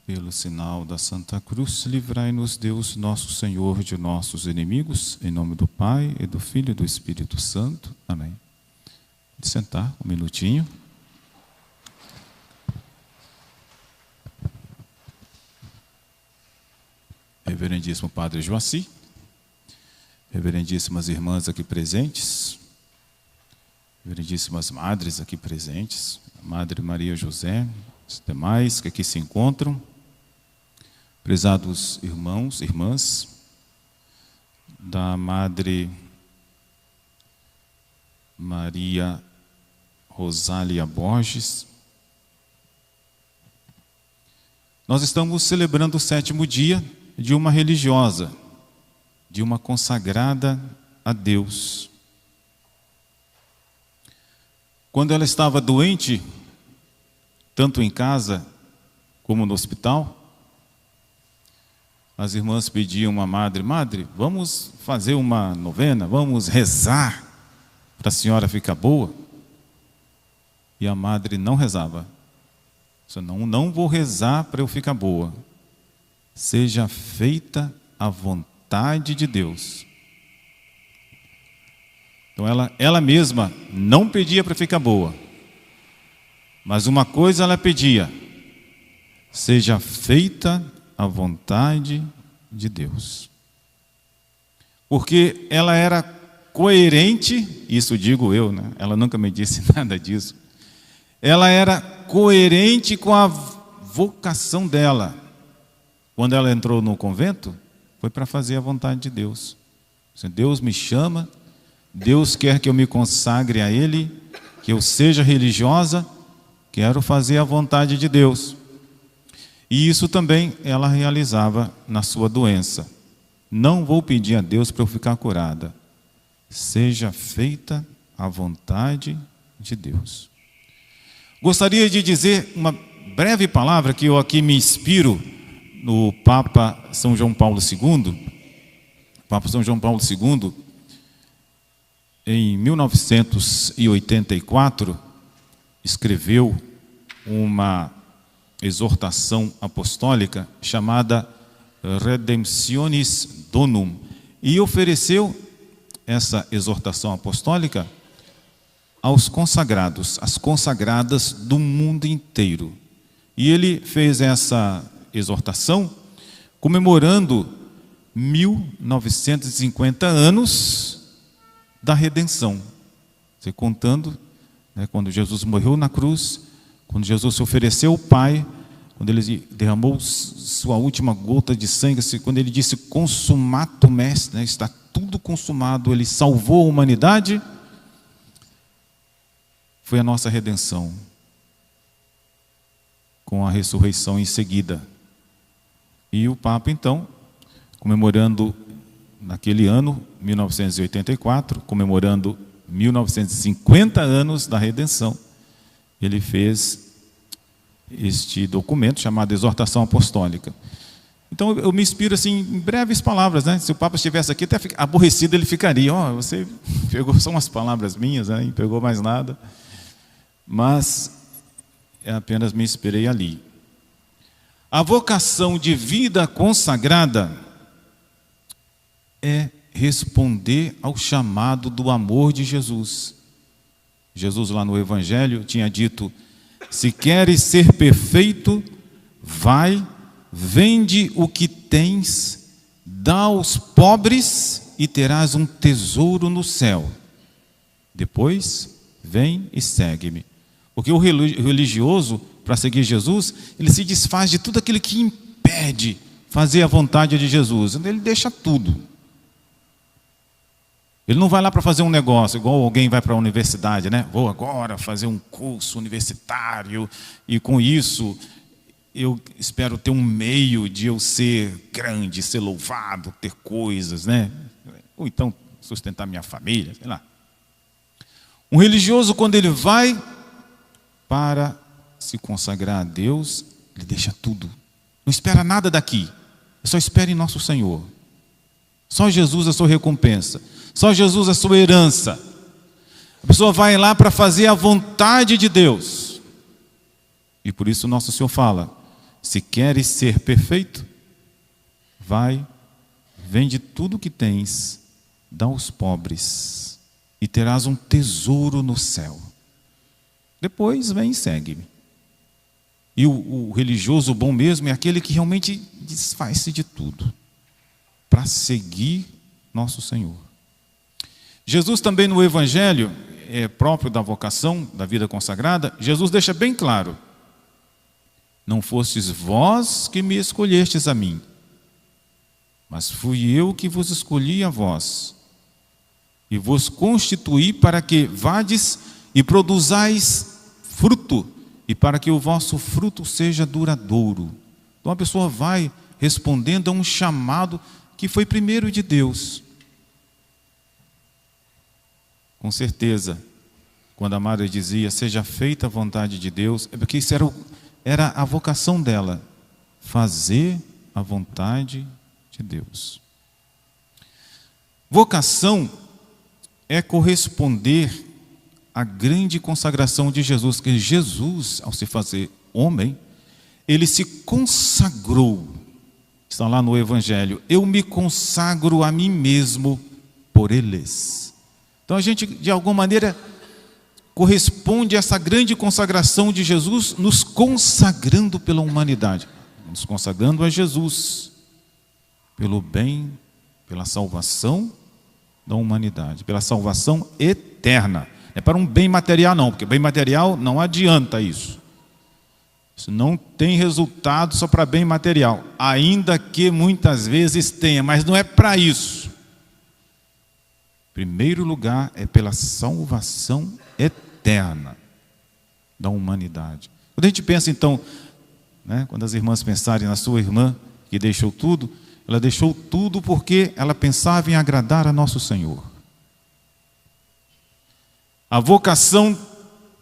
Pelo sinal da Santa Cruz, livrai-nos Deus, nosso Senhor, de nossos inimigos, em nome do Pai, e do Filho e do Espírito Santo. Amém. Pode sentar um minutinho. Reverendíssimo Padre Joaci, reverendíssimas irmãs aqui presentes, reverendíssimas madres aqui presentes, a Madre Maria José, os demais que aqui se encontram, prezados irmãos, irmãs, da Madre Maria Rosália Borges. Nós estamos celebrando o 7º dia de uma religiosa, de uma consagrada a Deus. Quando ela estava doente, tanto em casa como no hospital, as irmãs pediam à madre: Madre, vamos fazer uma novena, vamos rezar para a senhora ficar boa. E a madre não rezava. Não vou rezar para eu ficar boa. Seja feita a vontade de Deus. Então ela mesma não pedia para ficar boa, mas uma coisa ela pedia: seja feita a vontade de Deus. Porque ela era coerente, isso digo eu, né? Ela nunca me disse nada disso. Ela era coerente com a vocação dela. Quando ela entrou no convento, foi para fazer a vontade de Deus. Deus me chama, Deus quer que eu me consagre a Ele, que eu seja religiosa, quero fazer a vontade de Deus. E isso também ela realizava na sua doença. Não vou pedir a Deus para eu ficar curada. Seja feita a vontade de Deus. Gostaria de dizer uma breve palavra que eu aqui me inspiro no Papa São João Paulo II. Papa São João Paulo II, em 1984, escreveu uma exortação apostólica chamada Redemptionis Donum, e ofereceu essa exortação apostólica aos consagrados, às consagradas do mundo inteiro. E ele fez essa exortação comemorando 1950 anos da redenção. Você contando, né, quando Jesus morreu na cruz, quando Jesus se ofereceu ao Pai, quando ele derramou sua última gota de sangue, quando ele disse consumatum est, né, está tudo consumado, ele salvou a humanidade, foi a nossa redenção, com a ressurreição em seguida. E o Papa, então, comemorando naquele ano, 1984, comemorando 1950 anos da redenção, ele fez este documento chamado Exortação Apostólica. Então eu me inspiro assim, em breves palavras, né? Se o Papa estivesse aqui, até aborrecido ele ficaria. Você pegou só umas palavras minhas, né? Não pegou mais nada. Mas apenas me inspirei ali. A vocação de vida consagrada é responder ao chamado do amor de Jesus. Jesus lá no Evangelho tinha dito: se queres ser perfeito, vai, vende o que tens, dá aos pobres e terás um tesouro no céu. Depois, vem e segue-me. Porque o religioso, para seguir Jesus, ele se desfaz de tudo aquilo que impede fazer a vontade de Jesus. Ele deixa tudo. Ele não vai lá para fazer um negócio, igual alguém vai para a universidade, né? Vou agora fazer um curso universitário e com isso eu espero ter um meio de eu ser grande, ser louvado, ter coisas, né? Ou então sustentar minha família, sei lá. Um religioso, quando ele vai para se consagrar a Deus, ele deixa tudo. Não espera nada daqui. Só espera em nosso Senhor. Só Jesus a sua recompensa. Só Jesus a sua herança. A pessoa vai lá para fazer a vontade de Deus. E por isso nosso Senhor fala: se queres ser perfeito, vai, vende tudo o que tens, dá aos pobres, e terás um tesouro no céu. Depois vem e segue-me. E o religioso bom mesmo é aquele que realmente desfaz-se de tudo para seguir nosso Senhor. Jesus também no Evangelho, próprio da vocação, da vida consagrada, Jesus deixa bem claro: não fostes vós que me escolhestes a mim, mas fui eu que vos escolhi a vós, e vos constituí para que vades e produzais fruto, e para que o vosso fruto seja duradouro. Então a pessoa vai respondendo a um chamado que foi primeiro de Deus. Com certeza, quando a Madre dizia, seja feita a vontade de Deus, é porque isso era a vocação dela, fazer a vontade de Deus. Vocação é corresponder à grande consagração de Jesus, que Jesus, ao se fazer homem, ele se consagrou. Está lá no Evangelho: eu me consagro a mim mesmo por eles. Então a gente, de alguma maneira, corresponde a essa grande consagração de Jesus, nos consagrando pela humanidade, nos consagrando a Jesus, pelo bem, pela salvação da humanidade, pela salvação eterna. Não é para um bem material não, porque bem material não adianta isso. Isso não tem resultado só para bem material, ainda que muitas vezes tenha, mas não é para isso. Em primeiro lugar é pela salvação eterna da humanidade. Quando a gente pensa então, quando as irmãs pensarem na sua irmã que deixou tudo, ela deixou tudo porque ela pensava em agradar a nosso Senhor. A vocação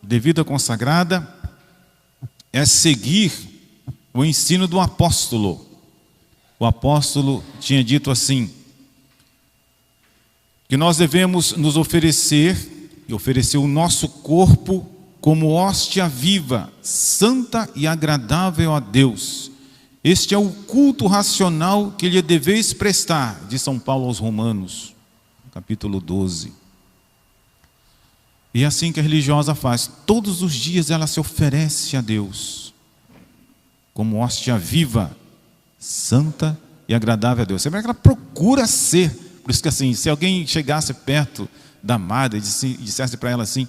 de vida consagrada é seguir o ensino do apóstolo. O apóstolo tinha dito assim, que nós devemos nos oferecer, e oferecer o nosso corpo como hóstia viva, santa e agradável a Deus. Este é o culto racional que lhe deveis prestar, de São Paulo aos Romanos, capítulo 12. E é assim que a religiosa faz. Todos os dias ela se oferece a Deus, como hóstia viva, santa e agradável a Deus. Sempre que ela procura ser. Por isso que assim, se alguém chegasse perto da Madre e dissesse para ela assim,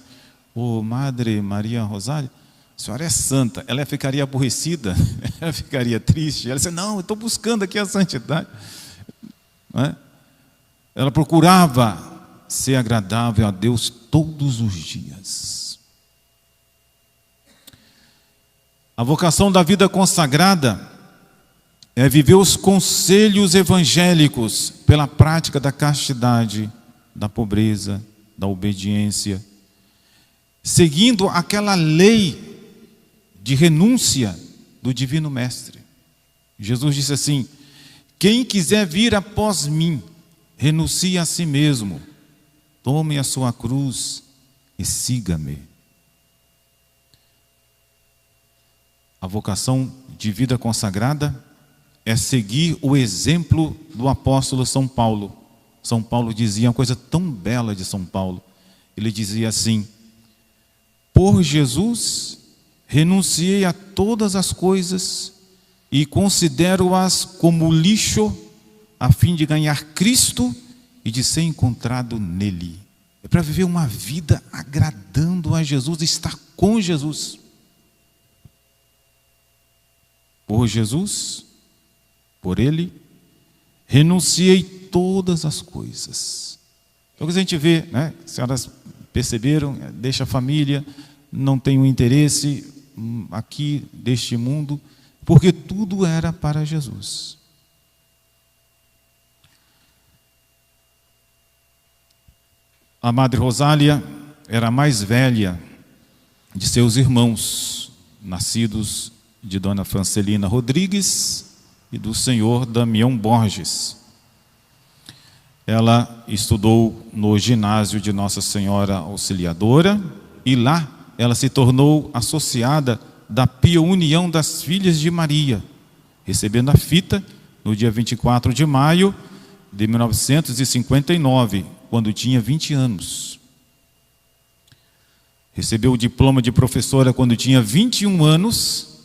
ô Madre Maria Rosália, a senhora é santa, ela ficaria aborrecida, ela ficaria triste, ela disse, não, eu estou buscando aqui a santidade. Não é? Ela procurava ser agradável a Deus todos os dias. A vocação da vida consagrada é viver os conselhos evangélicos pela prática da castidade, da pobreza, da obediência, seguindo aquela lei de renúncia do Divino Mestre. Jesus disse assim, quem quiser vir após mim, renuncie a si mesmo, tome a sua cruz e siga-me. A vocação de vida consagrada é seguir o exemplo do apóstolo São Paulo. São Paulo dizia uma coisa tão bela de São Paulo. Ele dizia assim, por Jesus renunciei a todas as coisas e considero-as como lixo a fim de ganhar Cristo e de ser encontrado nele. É para viver uma vida agradando a Jesus, estar com Jesus. Por Jesus, por Ele, renunciei todas as coisas. Então, a gente vê, as senhoras perceberam, deixa a família, não tem um interesse aqui deste mundo, porque tudo era para Jesus. A Madre Rosália era a mais velha de seus irmãos, nascidos de Dona Francelina Rodrigues e do senhor Damião Borges. Ela estudou no ginásio de Nossa Senhora Auxiliadora e lá ela se tornou associada da Pia União das Filhas de Maria, recebendo a fita no dia 24 de maio de 1959, quando tinha 20 anos. Recebeu o diploma de professora quando tinha 21 anos,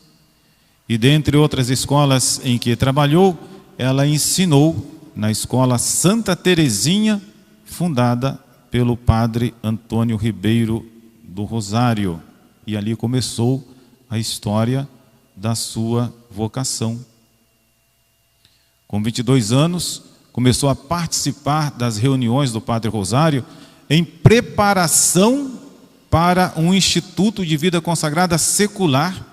e dentre outras escolas em que trabalhou, ela ensinou na escola Santa Terezinha, fundada pelo padre Antônio Ribeiro do Rosário. E ali começou a história da sua vocação. Com 22 anos, começou a participar das reuniões do Padre Rosário em preparação para um instituto de vida consagrada secular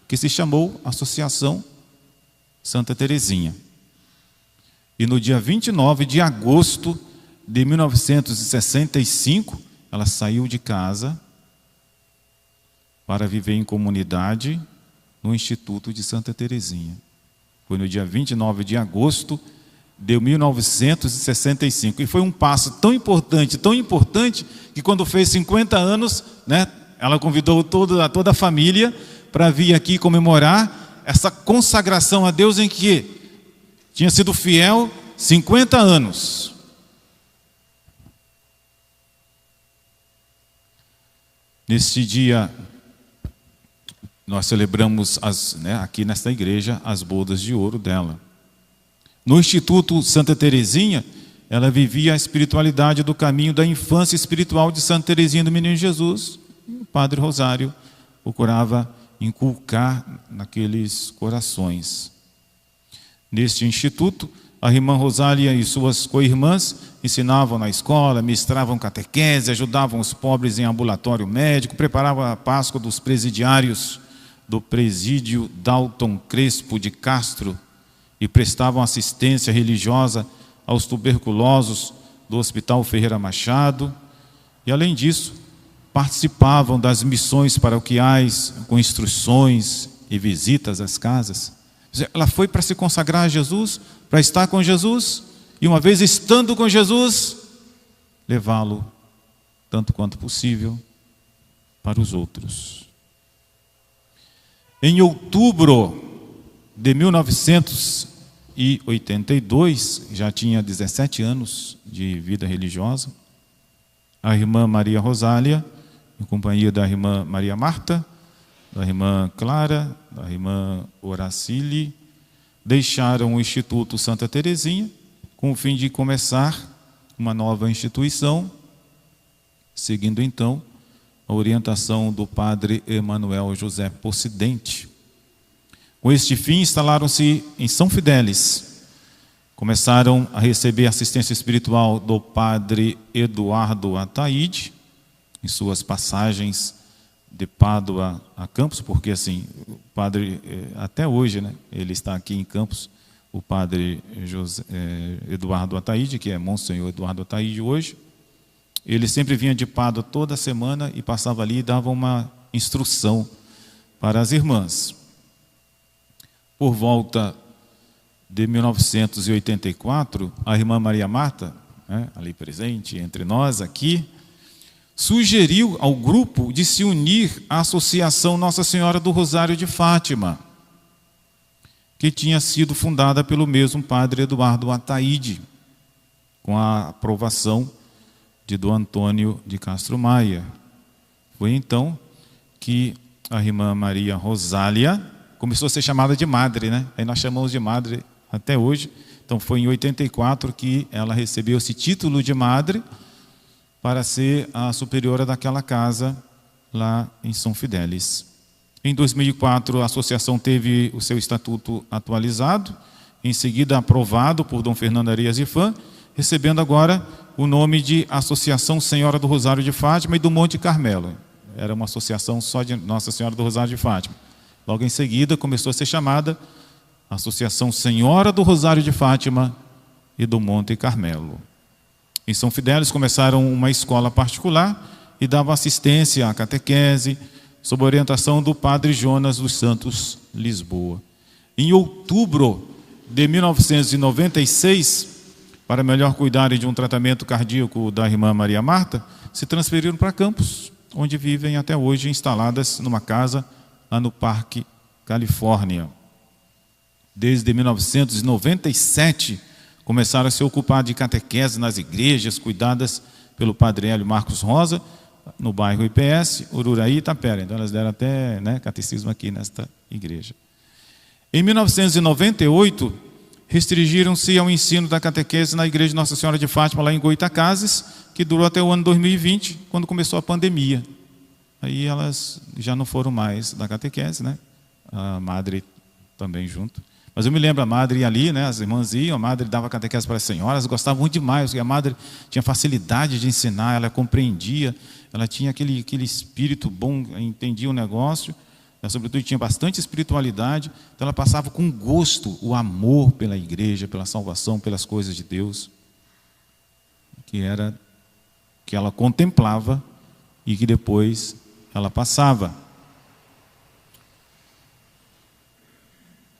que se chamou Associação Santa Terezinha. E no dia 29 de agosto de 1965, ela saiu de casa para viver em comunidade no Instituto de Santa Terezinha. Foi no dia 29 de agosto de 1965. E foi um passo tão importante, que quando fez 50 anos, né, ela convidou toda a família para vir aqui comemorar essa consagração a Deus em que tinha sido fiel 50 anos. Neste dia, nós celebramos aqui nesta igreja as bodas de ouro dela. No Instituto Santa Terezinha, ela vivia a espiritualidade do caminho da infância espiritual de Santa Terezinha do Menino Jesus. E o Padre Rosário procurava inculcar naqueles corações. Neste instituto, a irmã Rosália e suas co-irmãs ensinavam na escola, ministravam catequese, ajudavam os pobres em ambulatório médico, preparavam a Páscoa dos presidiários do presídio Dalton Crespo de Castro e prestavam assistência religiosa aos tuberculosos do Hospital Ferreira Machado. E, além disso, participavam das missões paroquiais com instruções e visitas às casas. Ela foi para se consagrar a Jesus, para estar com Jesus, e uma vez estando com Jesus, levá-lo, tanto quanto possível, para os outros. Em outubro de 1982, já tinha 17 anos de vida religiosa, a irmã Maria Rosália, em companhia da irmã Maria Marta, da irmã Clara, da irmã Horacile, deixaram o Instituto Santa Terezinha com o fim de começar uma nova instituição, seguindo então a orientação do padre Emanuel José Possidente. Com este fim, instalaram-se em São Fidélis. Começaram a receber assistência espiritual do padre Eduardo Ataíde, em suas passagens de Pádua a Campos, porque assim, o padre, até hoje, né, ele está aqui em Campos, o padre Eduardo Ataíde, que é Monsenhor Eduardo Ataíde hoje. Ele sempre vinha de Pádua toda semana e passava ali e dava uma instrução para as irmãs. Por volta de 1984, a irmã Maria Marta, né, ali presente entre nós aqui, sugeriu ao grupo de se unir à Associação Nossa Senhora do Rosário de Fátima, que tinha sido fundada pelo mesmo padre Eduardo Ataíde, com a aprovação de Dom Antônio de Castro Maia. Foi então que a irmã Maria Rosália começou a ser chamada de madre, né? Aí nós chamamos de madre até hoje. Então foi em 84 que ela recebeu esse título de madre para ser a superiora daquela casa lá em São Fidélis. Em 2004, a associação teve o seu estatuto atualizado, em seguida aprovado por Dom Fernando Arias de Fã, recebendo agora o nome de Associação Senhora do Rosário de Fátima e do Monte Carmelo. Era uma associação só de Nossa Senhora do Rosário de Fátima. Logo em seguida, começou a ser chamada Associação Senhora do Rosário de Fátima e do Monte Carmelo. Em São Fidélis começaram uma escola particular e davam assistência à catequese, sob a orientação do padre Jonas dos Santos Lisboa. Em outubro de 1996, para melhor cuidarem de um tratamento cardíaco da irmã Maria Marta, se transferiram para Campos, onde vivem até hoje instaladas numa casa lá no Parque Califórnia. Desde 1997, começaram a se ocupar de catequese nas igrejas, cuidadas pelo padre Hélio Marcos Rosa, no bairro IPS, Ururaí e Itapera. Então elas deram até catecismo aqui nesta igreja. Em 1998, restringiram-se ao ensino da catequese na igreja de Nossa Senhora de Fátima, lá em Goitacazes, que durou até o ano 2020, quando começou a pandemia. Aí elas já não foram mais da catequese, a madre também junto. Mas eu me lembro, a madre ia ali, as irmãs iam, a madre dava catequese para as senhoras, gostavam muito demais, porque a madre tinha facilidade de ensinar, ela compreendia, ela tinha aquele espírito bom, entendia o negócio, ela, sobretudo, tinha bastante espiritualidade, então ela passava com gosto o amor pela igreja, pela salvação, pelas coisas de Deus, que ela contemplava e que depois ela passava.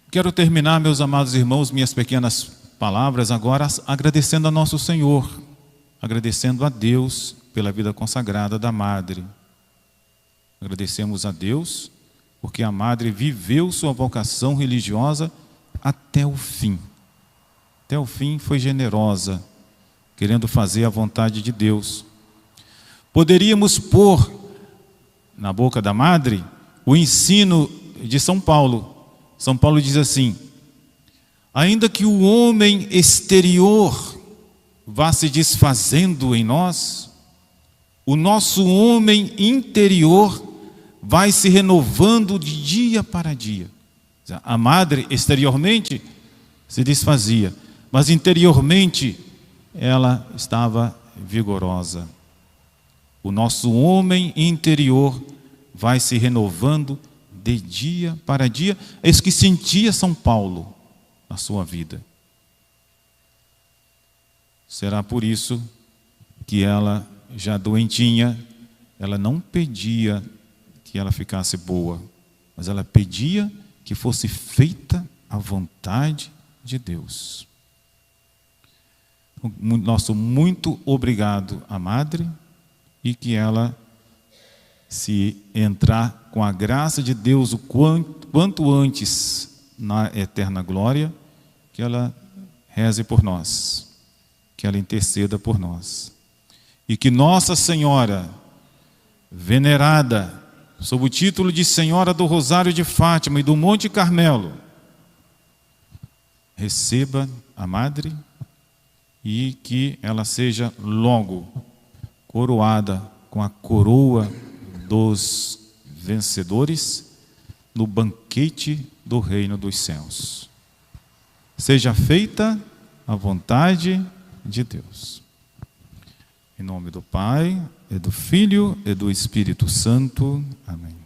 Quero terminar, meus amados irmãos, minhas pequenas palavras agora agradecendo a nosso Senhor, agradecendo a Deus pela vida consagrada da madre. Agradecemos a Deus porque a madre viveu sua vocação religiosa até o fim. Até o fim foi generosa, querendo fazer a vontade de Deus. Poderíamos pôr na boca da madre o ensino de São Paulo. São Paulo diz assim: ainda que o homem exterior vá se desfazendo em nós, o nosso homem interior vai se renovando de dia para dia. A madre exteriormente se desfazia, mas interiormente ela estava vigorosa. O nosso homem interior vai se renovando de dia para dia. É isso que sentia São Paulo na sua vida. Será por isso que ela, já doentinha, ela não pedia que ela ficasse boa, mas ela pedia que fosse feita a vontade de Deus. Nosso muito obrigado à madre, e que ela, se entrar com a graça de Deus o quanto antes na eterna glória, que ela reze por nós, que ela interceda por nós. E que Nossa Senhora, venerada sob o título de Senhora do Rosário de Fátima e do Monte Carmelo, receba a madre e que ela seja logo coroada com a coroa dos vencedores no banquete do reino dos céus. Seja feita a vontade de Deus. Em nome do Pai, e do Filho, e do Espírito Santo. Amém.